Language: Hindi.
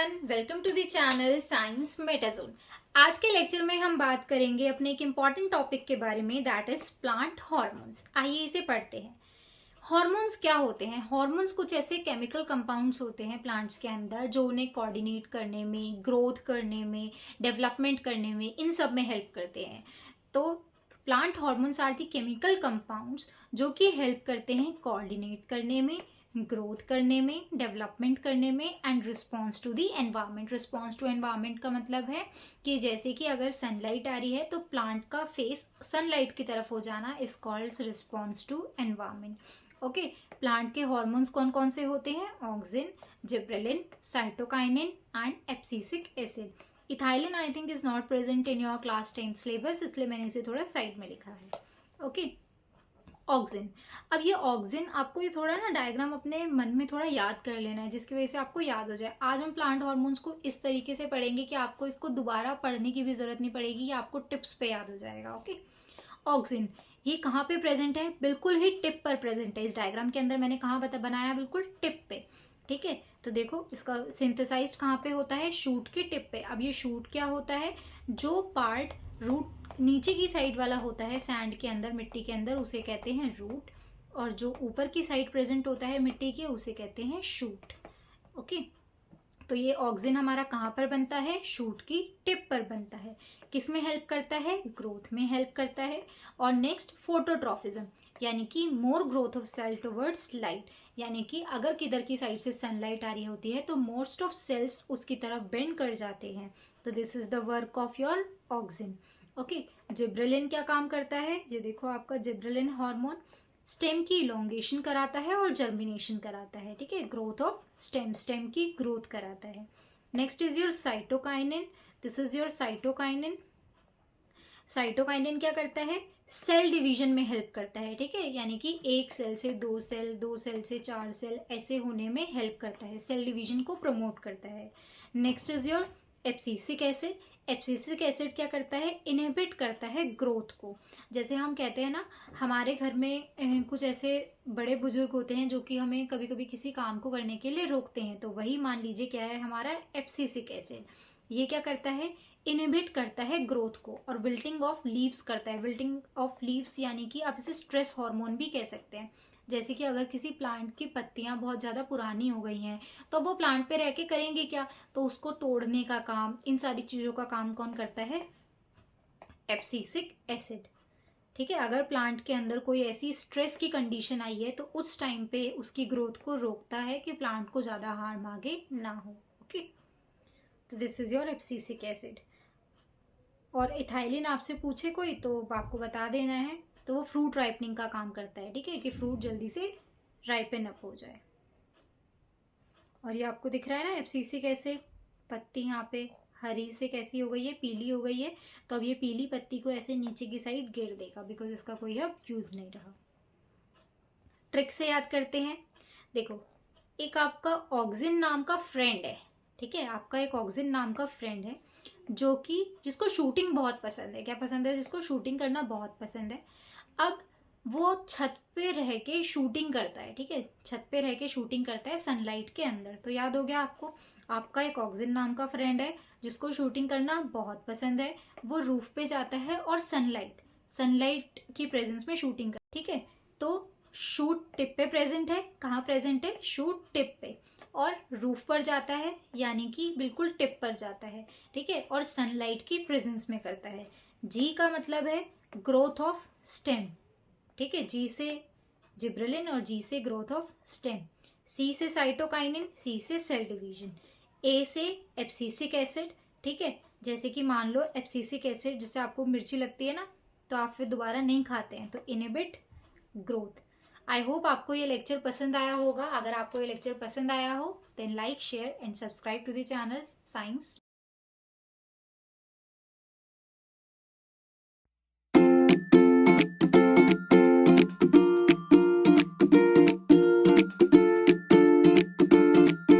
Everyone, welcome to the channel science metazone. आज के लेक्चर में हम बात करेंगे अपने एक इम्पॉर्टेंट टॉपिक के बारे में, दैट इज प्लांट हार्मोन्स। आइए इसे पढ़ते हैं। हार्मोन्स क्या होते हैं? हार्मोन्स कुछ ऐसे केमिकल कंपाउंड्स होते हैं प्लांट्स के अंदर जो उन्हें कोऑर्डिनेट करने में, ग्रोथ करने में, डेवलपमेंट करने में, इन सब में हेल्प करते हैं। तो plant hormones are the chemical compounds जो कि हेल्प करते हैं कोऑर्डिनेट करने में, ग्रोथ करने में, डेवलपमेंट करने में and response to the environment. Response to environment का मतलब है कि जैसे कि अगर सनलाइट आ रही है तो प्लांट का फेस सनलाइट की तरफ हो जाना is called response to environment. Okay, plant के हॉर्मोन्स कौन कौन से होते हैं? Auxin, gibberellin, cytokinin and abscisic acid. Ethylene I think is not present in your class 10 syllabus, इसलिए मैंने इसे थोड़ा साइड में लिखा है। Okay, auxin. अब ये ऑक्सिन आपको ये थोड़ा ना डायग्राम अपने मन में थोड़ा याद कर लेना है, जिसकी वजह से आपको याद हो जाए। आज हम प्लांट हार्मोन्स को इस तरीके से पढ़ेंगे कि आपको इसको दोबारा पढ़ने की भी जरूरत नहीं पड़ेगी, ये आपको टिप्स पे याद हो जाएगा। ओके, ऑक्सिन ये कहाँ पे प्रेजेंट है? बिल्कुल ही टिप पर प्रेजेंट है। इस डायग्राम के अंदर मैंने कहाँ बनाया? बिल्कुल टिप पे। ठीक है, तो देखो इसका सिंथेसाइज कहाँ पे होता है? शूट के टिप पे। अब ये शूट क्या होता है? जो पार्ट रूट नीचे की साइड वाला होता है सैंड के अंदर, मिट्टी के अंदर, उसे कहते हैं रूट, और जो ऊपर की साइड प्रेजेंट होता है मिट्टी के, उसे कहते हैं शूट। ओके, तो ये ऑक्सिन हमारा कहाँ पर बनता है? शूट की टिप पर बनता है। किस में हेल्प करता है? ग्रोथ में हेल्प करता है। और नेक्स्ट, फोटोट्रॉफिज्म, यानी कि more growth of cell towards light, यानी कि अगर किधर की साइड से सनलाइट आ रही होती है तो मोस्ट ऑफ सेल्स उसकी तरफ बेंड कर जाते हैं। तो this is the work of your auxin. Okay, gibberellin क्या काम करता है? ये देखो आपका जिब्रेलिन हार्मोन स्टेम की इलोंगेशन कराता है और जर्मिनेशन कराता है। ठीक है, ग्रोथ ऑफ स्टेम, स्टेम की ग्रोथ कराता है। Next is your cytokinin. This is your cytokinin. Cytokinin क्या करता है? सेल डिवीजन में हेल्प करता है। ठीक है, यानी कि एक सेल से दो सेल, दो सेल से चार सेल, ऐसे होने में हेल्प करता है, सेल डिवीजन को प्रमोट करता है। Next is your abscisic acid. Abscisic acid क्या करता है? इनहिबिट करता है ग्रोथ को। जैसे हम कहते हैं ना, हमारे घर में कुछ ऐसे बड़े बुजुर्ग होते हैं जो कि हमें कभी कभी किसी काम को करने के लिए रोकते हैं, तो वही मान लीजिए क्या है हमारा एब्सिसिक एसिड। ये क्या करता है? इनहिबिट करता है ग्रोथ को। और विल्टिंग ऑफ लीव्स करता है। विल्टिंग ऑफ लीव्स यानी कि आप इसे स्ट्रेस हार्मोन भी कह सकते हैं। जैसे कि अगर किसी प्लांट की पत्तियां बहुत ज़्यादा पुरानी हो गई हैं तो वो प्लांट पे रह के करेंगे क्या? तो उसको तोड़ने का काम, इन सारी चीज़ों का काम कौन करता है? Abscisic acid. ठीक है, अगर प्लांट के अंदर कोई ऐसी स्ट्रेस की कंडीशन आई है तो उस टाइम पे उसकी ग्रोथ को रोकता है कि प्लांट को ज़्यादा हार्म आगे ना हो। ओके, तो this is your abscisic acid. और इथाइलिन आपसे पूछे कोई तो आपको बता देना है, तो वो फ्रूट राइपनिंग का काम करता है। ठीक है, कि फ्रूट जल्दी से राइपन अप हो जाए। और ये आपको दिख रहा है ना एब्सिसिक एसिड, पत्ती यहाँ पे हरी से कैसी हो गई है? पीली हो गई है। तो अब ये पीली पत्ती को ऐसे नीचे की साइड गिर देगा, बिकॉज इसका कोई अब यूज नहीं रहा। ट्रिक से याद करते हैं। देखो, एक आपका ऑक्सिन नाम का फ्रेंड है। ठीक है, आपका एक ऑक्सिन नाम का फ्रेंड है जो कि जिसको शूटिंग बहुत पसंद है। क्या पसंद है? जिसको शूटिंग करना बहुत पसंद है। अब वो छत पे रह के शूटिंग करता है। ठीक है, छत पे रह के शूटिंग करता है सनलाइट के अंदर। तो याद हो गया आपको, आपका एक ऑक्सिन नाम का फ्रेंड है जिसको शूटिंग करना बहुत पसंद है। वो रूफ पे जाता है और सनलाइट सनलाइट की प्रेजेंस में शूटिंग कर। ठीक है, तो शूट टिप पे प्रेजेंट है। कहाँ प्रेजेंट है? शूट टिप पे। और रूफ पर जाता है, यानी कि बिल्कुल टिप पर जाता है। ठीक है, और सनलाइट की प्रेजेंस में करता है। जी का मतलब है ग्रोथ ऑफ स्टेम। ठीक है, जी से जिब्रेलिन और जी से ग्रोथ ऑफ स्टेम। सी से साइटोकाइनिन, सी से सेल डिवीजन। ए से एब्सिसिक एसिड। ठीक है, जैसे कि मान लो एब्सिसिक एसिड, जैसे आपको मिर्ची लगती है ना तो आप फिर दोबारा नहीं खाते हैं, तो इनहिबिट ग्रोथ। आई होप आपको ये लेक्चर पसंद आया होगा। अगर आपको ये लेक्चर पसंद आया हो then like, share and subscribe to the channel science